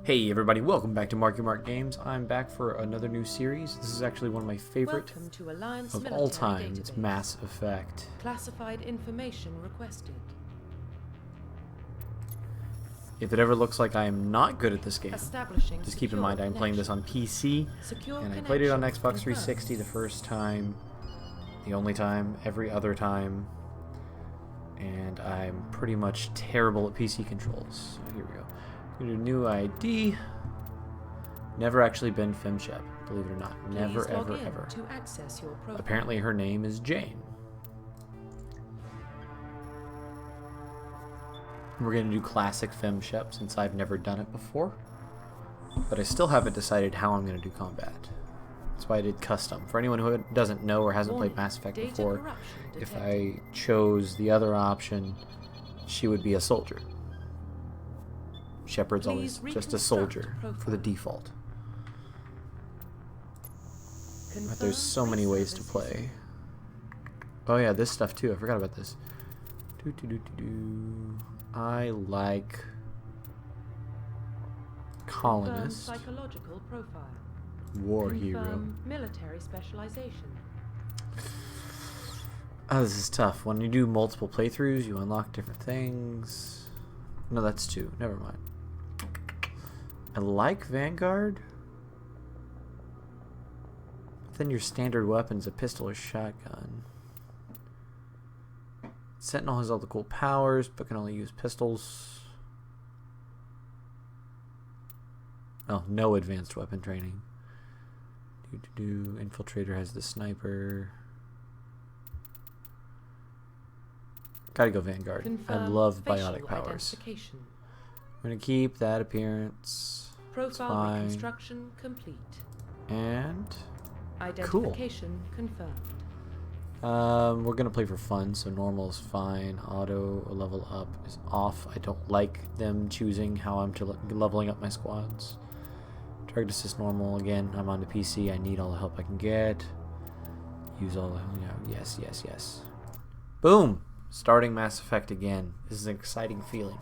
Hey everybody, welcome back to MarkyMark Games. I'm back for another new series. This is actually one of my favorite of all time. It's Mass Effect. Classified information requested. If it ever looks like I am not good at this game, just keep in mind I'm playing this on PC, and I played it on Xbox 360 the first time, the only time, every other time, and I'm pretty much terrible at PC controls. So here we go. New ID. Never actually been FemShep, believe it or not. Never, ever, ever. To access your profile. Apparently her name is Jane. We're going to do classic FemShep since I've never done it before. But I still haven't decided how I'm going to do combat. That's why I did custom. For anyone who doesn't know or hasn't played Mass Effect before, if I chose the other option, she would be a soldier. Shepard's always just a soldier for the default. But there's so many ways to play. Oh yeah, this stuff too. I forgot about this. I like colonist, psychological profile. war hero. Military specialization. Oh, this is tough. When you do multiple playthroughs, you unlock different things. No, that's two. Never mind. I like Vanguard. But then your standard weapon's a pistol or shotgun. Sentinel has all the cool powers, but can only use pistols. Oh, no advanced weapon training. Infiltrator has the sniper. Gotta go Vanguard. I love biotic powers. I'm gonna keep that appearance. Profile reconstruction complete. And identification confirmed. We're gonna play for fun, so normal is fine. Auto level up is off. I don't like them choosing how I'm leveling up my squads. Target assist normal again. I'm on the PC. I need all the help I can get. Use all the yes. Boom! Starting Mass Effect again. This is an exciting feeling.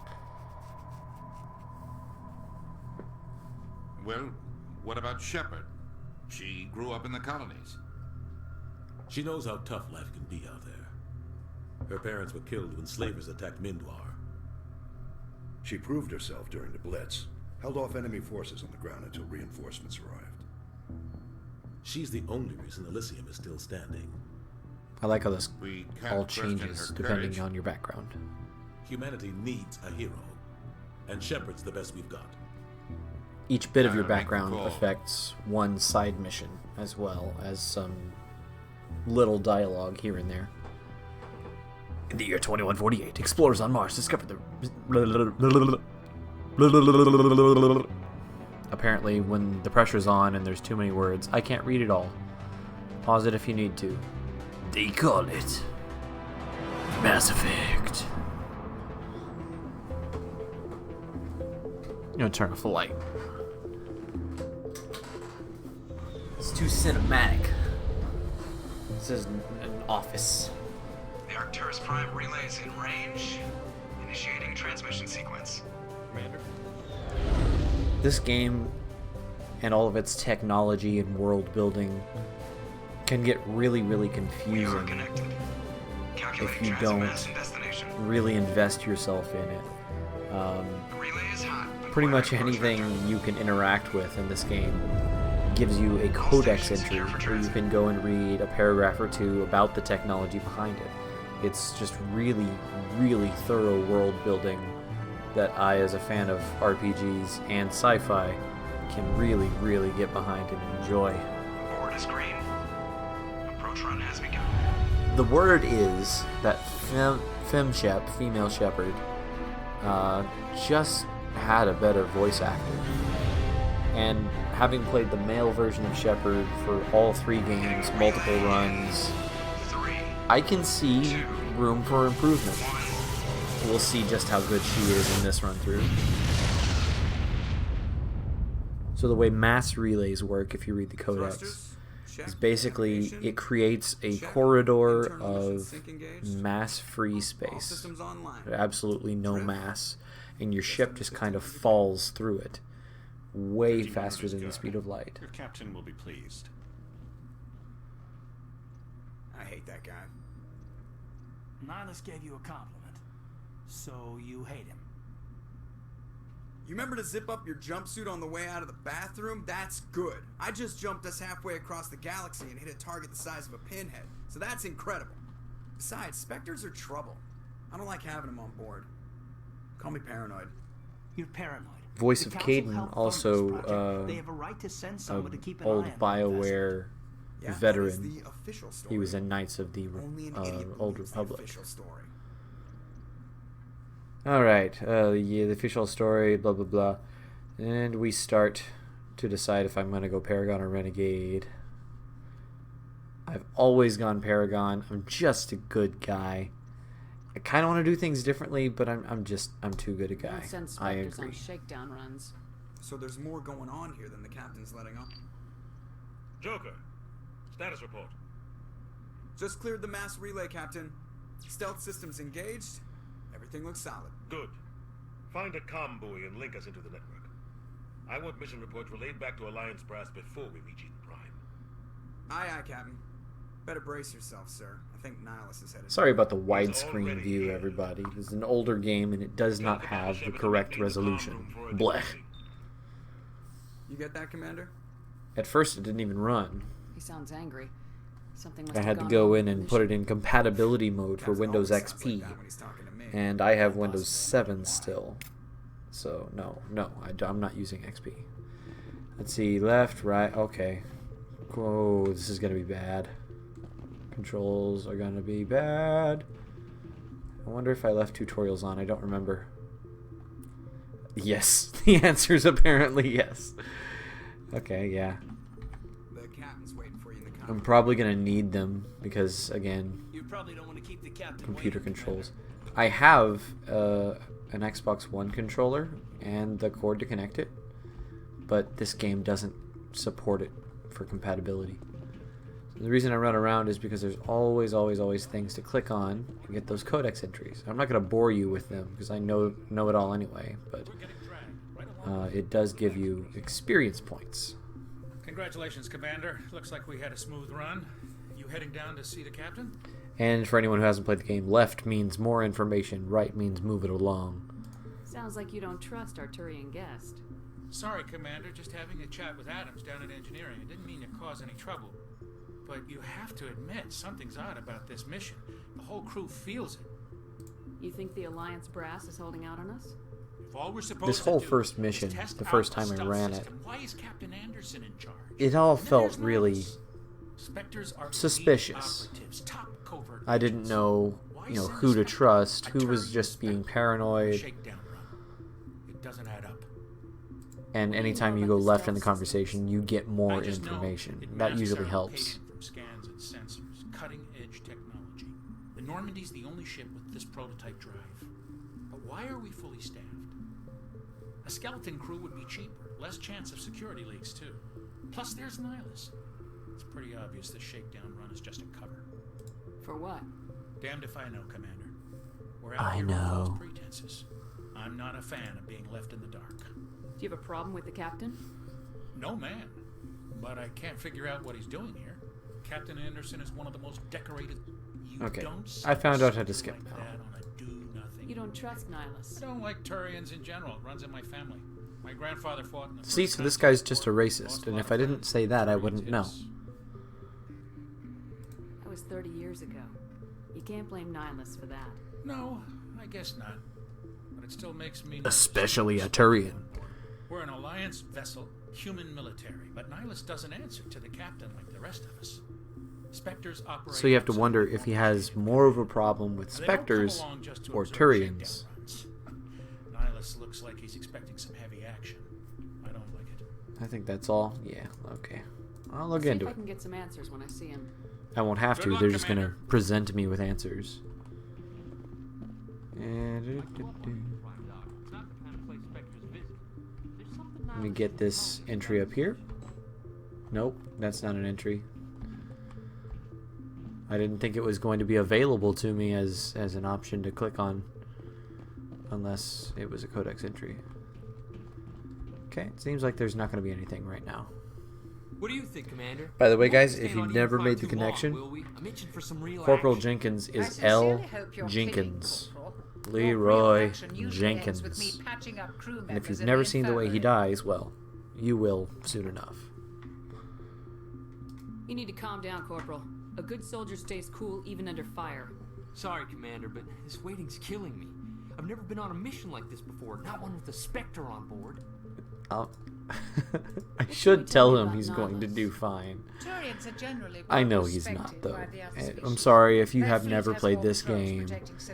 Well, what about Shepard? She grew up in the colonies. She knows how tough life can be out there. Her parents were killed when slavers attacked Mindwar. She proved herself during the Blitz, held off enemy forces on the ground until reinforcements arrived. She's the only reason Elysium is still standing. I like how this We can't all question changes her depending courage. on your background. Humanity needs a hero, and Shepard's the best we've got. Each bit of your Make the background call. affects one side mission, as well as some little dialogue here and there. In the year 2148, explorers on Mars discovered the... Apparently, when the pressure's on and there's too many words, I can't read it all. Pause it if you need to. They call it Mass Effect. I'm gonna turn off the light. It's too cinematic. This is an office. The Arcturus Prime relays in range. Initiating a transmission sequence. Commander. This game and all of its technology and world building can get really, really We are confusing connected. if Calculating you transit don't mass and destination. really invest yourself in it. The relay is hot. Pretty much anything you can interact with in this game gives you a codex entry where you can go and read a paragraph or two about the technology behind it. It's just really, really thorough world building that I, as a fan of RPGs and sci-fi, can really, really get behind and enjoy. Board is green. Approach run has begun. The word is that FemShep, female shepherd, just had a better voice actor. And having played the male version of Shepard for all three games, multiple runs, 3, I can see room for improvement. We'll see just how good she is in this run through. So the way mass relays work, if you read the codex, is basically it creates a corridor of mass-free space. Absolutely no mass, and your ship just kind of falls through it. way faster than the speed of light. Your captain will be pleased. I hate that guy. Nihilus gave you a compliment, so you hate him. You remember to zip up your jumpsuit on the way out of the bathroom? That's good. I just jumped us halfway across the galaxy and hit a target the size of a pinhead, so that's incredible. Besides, Spectres are trouble. I don't like having them on board. Call me paranoid. You're paranoid. Voice of Caden, also they have a right to send someone to keep an old eye on BioWare veteran. The official story. He was in Knights of the Old Republic. The official story. Alright, yeah, the official story, blah blah blah. And we start to decide if I'm going to go Paragon or Renegade. I've always gone Paragon. I'm just a good guy. I kind of want to do things differently, but I'm too good a guy. I agree. On shakedown runs. So there's more going on here than the captain's letting on. Joker, status report. Just cleared the mass relay, Captain. Stealth systems engaged. Everything looks solid. Good. Find a comm buoy and link us into the network. I want mission reports relayed back to Alliance Brass before we reach Eden Prime. Aye, aye, Captain. Better brace yourself, sir. I think Nihilus is headed. Sorry about the widescreen view, everybody. This is an older game and it does not have the correct resolution. Blech. You get that, Commander? At first it didn't even run. He sounds angry. Something must I have had to gone go wrong in with and the put it mission. in compatibility mode for Captain Windows always sounds XP. like that when he's talking to me. And I have Windows 7 still. So, no, I'm not using XP. Let's see, left, right, okay. Whoa, this is going to be bad. Controls are going to be bad. I wonder if I left tutorials on. I don't remember. Yes. The answer is apparently yes. Okay, yeah. The captain's waiting for you in the I'm conference. probably going to need them because, again, You probably don't want to keep the captain computer waiting, controls. I have an Xbox One controller and the cord to connect it, but this game doesn't support it for compatibility. So the reason I run around is because there's always things to click on and get those codex entries. I'm not going to bore you with them because I know it all anyway, but it does give you experience points. Congratulations, Commander. Looks like we had a smooth run. You heading down to see the captain? And for anyone who hasn't played the game, left means more information, right means move it along. Sounds like you don't trust Arturian guest. Sorry, Commander. Just having a chat with Adams down at engineering. It didn't mean to cause any trouble. But you have to admit, something's odd about this mission. The whole crew feels it. You think the Alliance brass is holding out on us? If all we're supposed This whole to do first is mission, test the out first the time I stealth ran it, system, why is Captain Anderson in charge? it all And then felt there's really Nihilus. Spectres are elite suspicious. operatives, top covert I didn't agents. know, Why you know, send who to Spectre? trust, who was Arturian just being Spectre. paranoid. Shakedown run. It doesn't add up. And anytime you go left in the conversation, you get more I just know information. it That masks usually our helps. location from scans and sensors, cutting-edge technology. The Normandy's the only ship with this prototype drive. But why are we fully staffed? A skeleton crew would be cheaper, less chance of security leaks too. Plus, there's Nihilus. It's pretty obvious this shakedown run is just a cover. For what? Damned if I know, Commander. We're I out here on know. false pretenses. I'm not a fan of being left in the dark. Do you have a problem with the captain? No, man. But I can't figure out what he's doing here. Captain Anderson is one of the most decorated... You Okay, don't I found out how to something skip like now. that on a do-nothing. You don't trust Nihilus. I don't like Turians in general. It runs in my family. My grandfather fought in the See, first so this conflict. guy's just a racist, and if I didn't say that, I wouldn't know. That was 30 years ago. You can't blame Nihilus for that. No, I guess not. But it still makes me nervous. Especially a Turian. We're an Alliance vessel, human military, but Nihilus doesn't answer to the captain like the rest of us. Spectres operate... So you have to outside wonder the if he normal has shape. more of a problem with They don't come Spectres along just to or observe Turians. shakedown runs. Nihilus looks like he's expecting some heavy action. I don't like it. I think that's all. Yeah, okay. I'll look See into if I it. can get some answers when I see him. I won't have Good to. luck, They're just going to Commander. present me with answers. Let me get this entry up here. Nope, that's not an entry. I didn't think it was going to be available to me as an option to click on unless it was a codex entry. Okay, it seems like there's not going to be anything right now. What do you think, Commander? By the way, guys, if you've never made the connection, Corporal Jenkins is L. Jenkins. Leroy Jenkins. And if you've never seen the way he dies, well, you will soon enough. You need to calm down, Corporal. A good soldier stays cool even under fire. Sorry, Commander, but this waiting's killing me. I've never been on a mission like this before, not one with a Spectre on board. I should tell him he's going to do fine. I know he's not, though. I'm sorry if you have never played this game.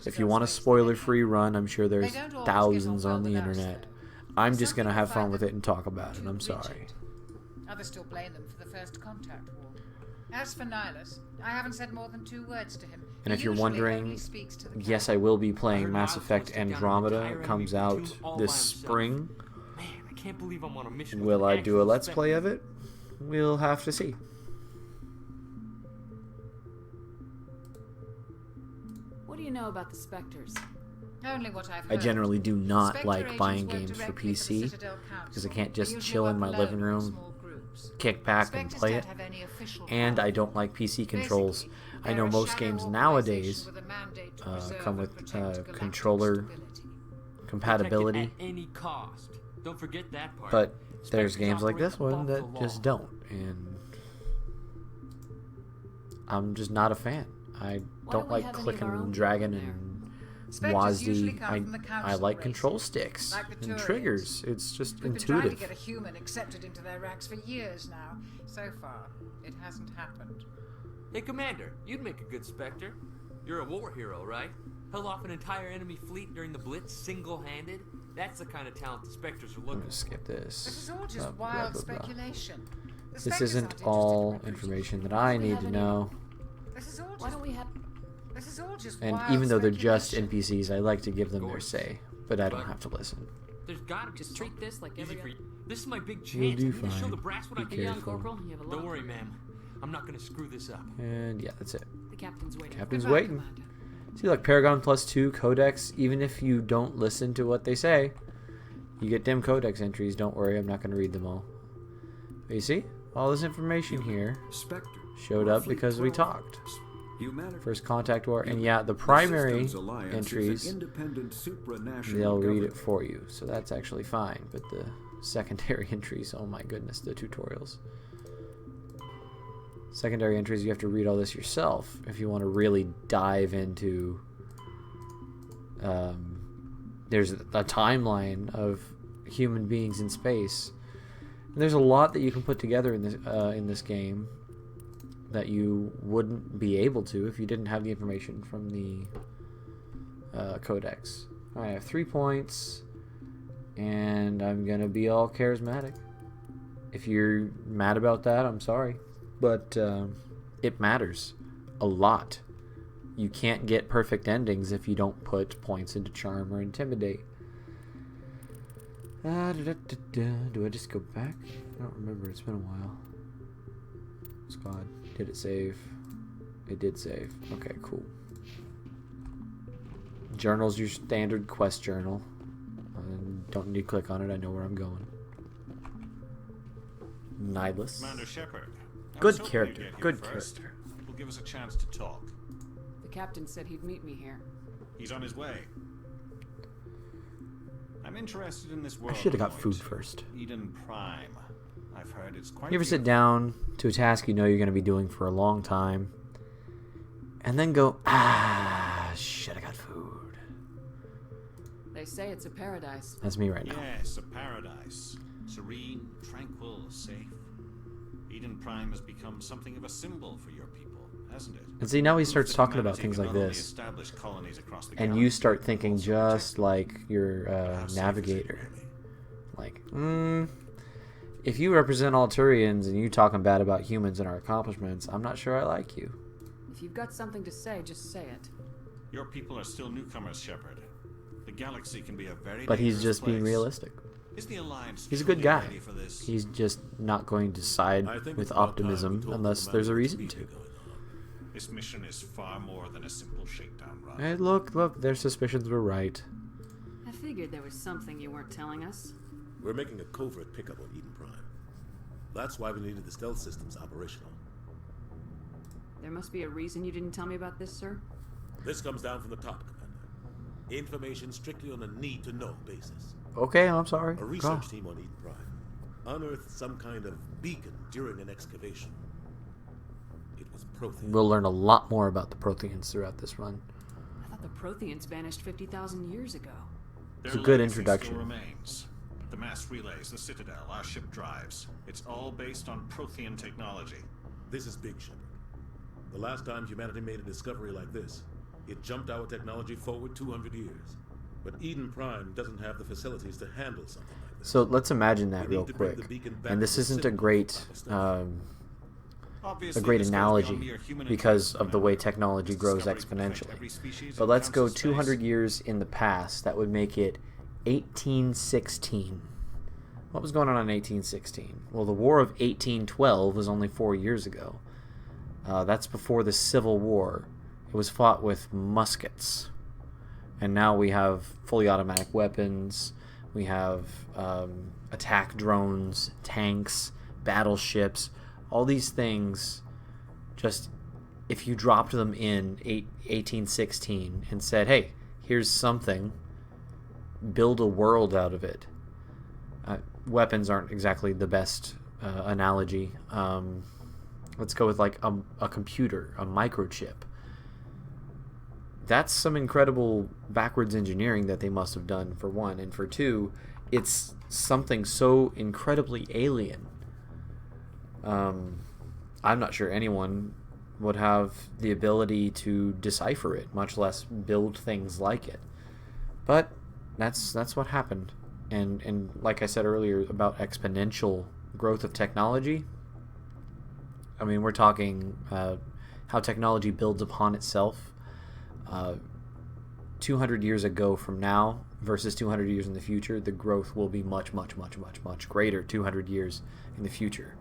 If you want a spoiler-free run, I'm sure there's thousands on the internet. I'm just going to have fun with it and talk about it. I'm sorry. Others still blame them for the First Contact War. As for Nihilus, I haven't said more than 2 words to him. And if you're wondering, yes, I will be playing Mass Effect Andromeda. It comes out this spring. Can't believe I'm on a mission. Will I do a Let's Play of it? We'll have to see. What do you know about the Spectres? Only what I've heard. I generally do not like buying games for PC because I can't just chill in my living room, kick back and play it. And I don't like PC controls. I know most games nowadays come with controller compatibility. At any cost. Don't forget that part. But there's games like this one that just don't, and I'm just not a fan. I don't like clicking and dragging and WASD. I like control sticks and triggers. It's just intuitive. We've been trying to get a human accepted into their ranks for years now. So far, it hasn't happened. Hey, Commander, you'd make a good Spectre. You're a war hero, right? Held off an entire enemy fleet during the Blitz single-handed. That's the kind of talent the Spectres are looking for. Skip this. This is all just wild speculation. This isn't all information that I need to know. This is all just, why don't we have? This is all just and wild even though they're just NPCs, I like to give them their say, but I don't have to listen. There's gotta just treat this like every other. This is my big chance. You'll do I need to show the fine. brass what I Be can. careful. Corporal, you have a Don't worry, ma'am. I'm not gonna screw this up. And yeah, that's it. The captain's waiting. Captain's waiting. See, like Paragon +2 Codex. Even if you don't listen to what they say, you get them Codex entries. Don't worry, I'm not going to read them all. But you see, all this information here showed up because we talked. First Contact War, and yeah, the primary entries, they'll read it for you, so that's actually fine. But the secondary entries, oh my goodness, the tutorials. Secondary entries, you have to read all this yourself if you want to really dive into. There's a timeline of human beings in space. And there's a lot that you can put together in this game that you wouldn't be able to if you didn't have the information from the codex. I have 3 points, and I'm gonna be all charismatic. If you're mad about that, I'm sorry. But it matters a lot. You can't get perfect endings if you don't put points into Charm or Intimidate. Do I just go back? I don't remember. It's been a while. Squad. Did it save? It did save. Okay, cool. Journal's your standard quest journal. Don't need to click on it. I know where I'm going. Nihilus. Commander Shepard. Good character. Good character. Will give us a chance to talk. The captain said he'd meet me here. He's on his way. I'm interested in this world. I should have got food first. Eden Prime. I've heard it's quite. You ever sit down to a task you know you're going to be doing for a long time, and then go, shit, I got food. They say it's a paradise. That's me right now. Yes, a paradise. Serene, tranquil, safe. Eden Prime has become something of a symbol for your people, hasn't it? And see, now he starts talking about things like this, and you start thinking just like your navigator. Like, if you represent all Turians and you talking bad about humans and our accomplishments, I'm not sure I like you. If you've got something to say, just say it. Your people are still newcomers, Shepard. The galaxy can be a very But he's just place. being realistic. Is the Alliance He's a good guy. ready for this? He's just not going to side with optimism unless there's a reason to. This mission is far more than a simple shakedown run. Hey, look, their suspicions were right. I figured there was something you weren't telling us. We're making a covert pickup on Eden Prime. That's why we needed the stealth systems operational. There must be a reason you didn't tell me about this, sir. This comes down from the top, Commander. Information strictly on a need-to-know basis. Okay, I'm sorry. A research team on Eden Prime unearthed some kind of beacon during an excavation. It was Prothean. We'll learn a lot more about the Protheans throughout this run. I thought the Protheans vanished 50,000 years ago. It's a good introduction. Still remains. The mass relays, the Citadel, our ship drives. It's all based on Prothean technology. This is big, Shepard. The last time humanity made a discovery like this, it jumped our technology forward 200 years. But Eden Prime doesn't have the facilities to handle something like this. So let's imagine that real quick. And this isn't a great analogy because of the way technology grows exponentially. But let's go 200 years in the past. That would make it 1816. What was going on in 1816? Well, the War of 1812 was only 4 years ago. That's before the Civil War. It was fought with muskets. And now we have fully automatic weapons. We have attack drones, tanks, battleships. All these things, just if you dropped them in 1816 and said, hey, here's something, build a world out of it. Weapons aren't exactly the best analogy. Let's go with like a computer, a microchip. That's some incredible backwards engineering that they must have done, for one. And for two, it's something so incredibly alien. I'm not sure anyone would have the ability to decipher it, much less build things like it. But that's what happened. And like I said earlier about exponential growth of technology, I mean, we're talking how technology builds upon itself. 200 years ago from now versus 200 years in the future, the growth will be much, much, much, much, much greater 200 years in the future.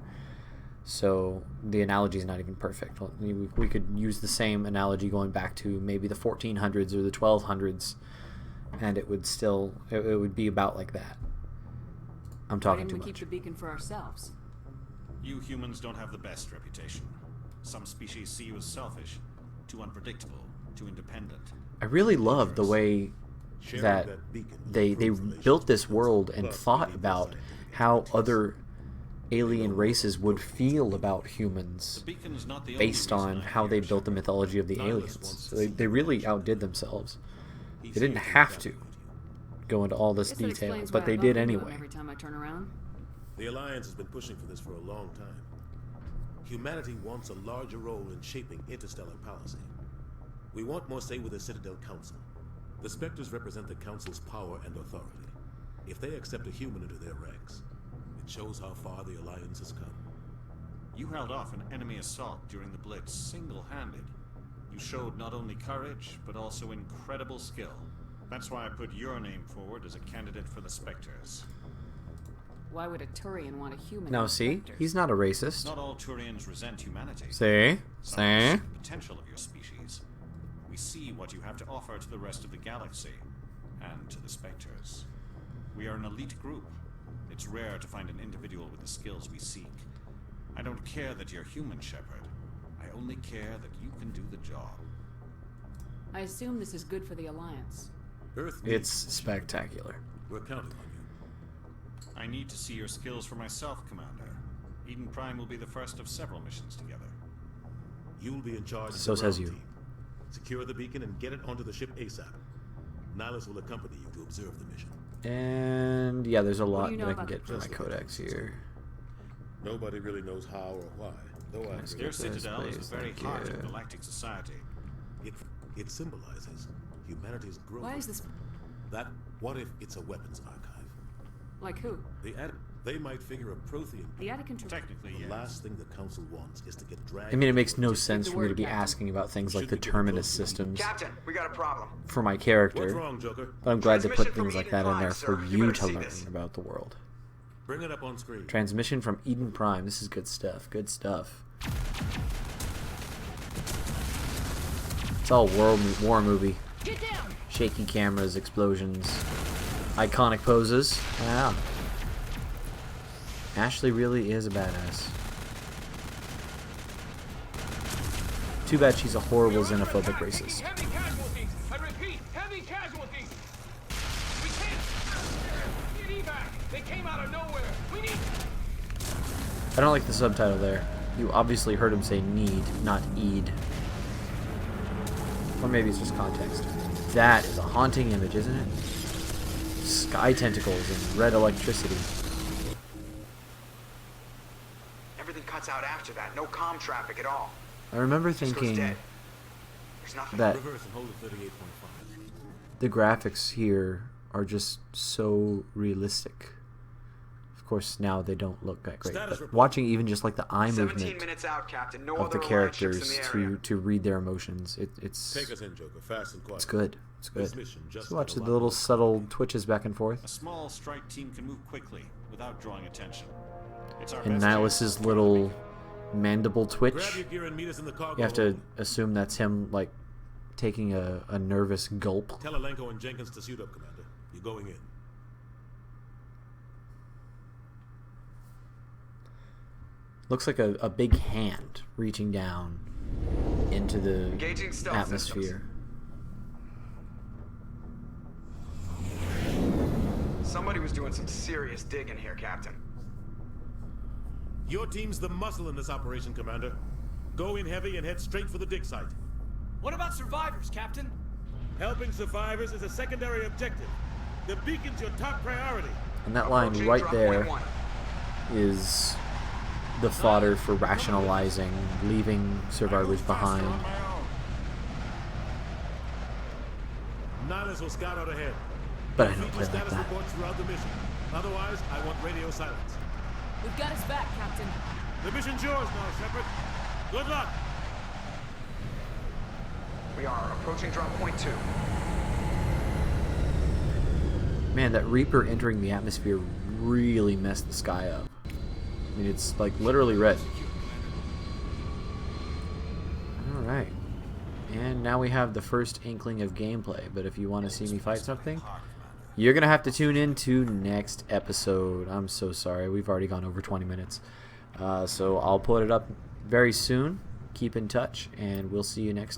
So the analogy is not even perfect. We could use the same analogy going back to maybe the 1400s or the 1200s, and it would be about like that. I'm talking too much. Why didn't we keep the beacon for ourselves? You humans don't have the best reputation. Some species see you as selfish, too unpredictable, too independent. I really love the way that they built this world and thought about how other alien races would feel about humans based on how they built the mythology of the aliens. So they really outdid themselves. They didn't have to go into all this detail, but they did anyway. Every time I turn around. The Alliance has been pushing for this for a long time. Humanity wants a larger role in shaping interstellar policy. We want more say with the Citadel Council. The Spectres represent the Council's power and authority. If they accept a human into their ranks, it shows how far the Alliance has come. You held off an enemy assault during the Blitz single-handed. You showed not only courage, but also incredible skill. That's why I put your name forward as a candidate for the Spectres. Why would a Turian want a human? Now see, he's not a racist. Not all Turians resent humanity. See? The potential of your species. We see what you have to offer to the rest of the galaxy, and to the Spectres. We are an elite group. It's rare to find an individual with the skills we seek. I don't care that you're human, Shepard. I only care that you can do the job. I assume this is good for the Alliance. It's spectacular. We're counting on you. I need to see your skills for myself, Commander. Eden Prime will be the first of several missions together. You'll be in charge of So the says ground you. team. Secure the beacon and get it onto the ship ASAP. Nihilus will accompany you to observe the mission. And yeah, there's a lot that I can get from my codex here. Nobody really knows how or why, though I agree. Their Citadel is the very heart of galactic society. It symbolizes humanity's growth. Why is this? What if it's a weapons archive? Like who? They might figure a Prothean. The attic Technically, the last thing the Council wants is to get dragged. I mean, it makes no sense for me to be asking about things like the Terminus systems Captain, we got a problem. for my character. What's wrong, Joker? But I'm glad to put Transmission from things like Eden that in Prime, there sir. for You you better to see learn this. about the world. Bring it up on screen. Transmission from Eden Prime. This is good stuff. Good stuff. It's all war movie. Get down! Shaky cameras, explosions, iconic poses. Yeah. Ashley really is a badass. Too bad she's a horrible xenophobic racist. Heavy casualties! I repeat, heavy casualties! We can't! Need evac! They came out of nowhere! We need... I don't like the subtitle there. You obviously heard him say need, not eed. Or maybe it's just context. That is a haunting image, isn't it? Sky tentacles and red electricity. Everything cuts out after that. No comm traffic at all. I remember thinking that the graphics here are just so realistic. Of course, now they don't look that great, but watching even just like the eye movement of the characters to read their emotions, it's Take us in, Joker, fast and quiet. It's good. It's good. This mission just So watch the got a lot little more subtle twitches back and forth. A small strike team can move quickly without drawing attention. It's our And best Nihilus's little mandible twitch. Grab your gear and meet us in the cargo You have to hold. assume that's him, like, taking a nervous gulp. Tell Alenko and Jenkins to suit up, Commander. You're going in. Looks like a big hand reaching down into the Engaging stealth atmosphere. Somebody was doing some serious digging here, Captain. Your team's the muscle in this operation, Commander. Go in heavy and head straight for the dig site. What about survivors, Captain? Helping survivors is a secondary objective. The beacon's your top priority. And that line right there is the fodder for rationalizing leaving survivors behind. Nihilus will scout out ahead. But I don't Keep play your like status that. reports throughout the mission. Otherwise, I want radio silence. We've got his back, Captain. The mission's yours now, Shepard. Good luck. We are approaching drop point 2. Man, that Reaper entering the atmosphere really messed the sky up. I mean, it's like literally red. Alright. And now we have the first inkling of gameplay, but if you want to see me fight something, you're going to have to tune in to next episode. I'm so sorry, we've already gone over 20 minutes. So I'll put it up very soon. Keep in touch, and we'll see you next time.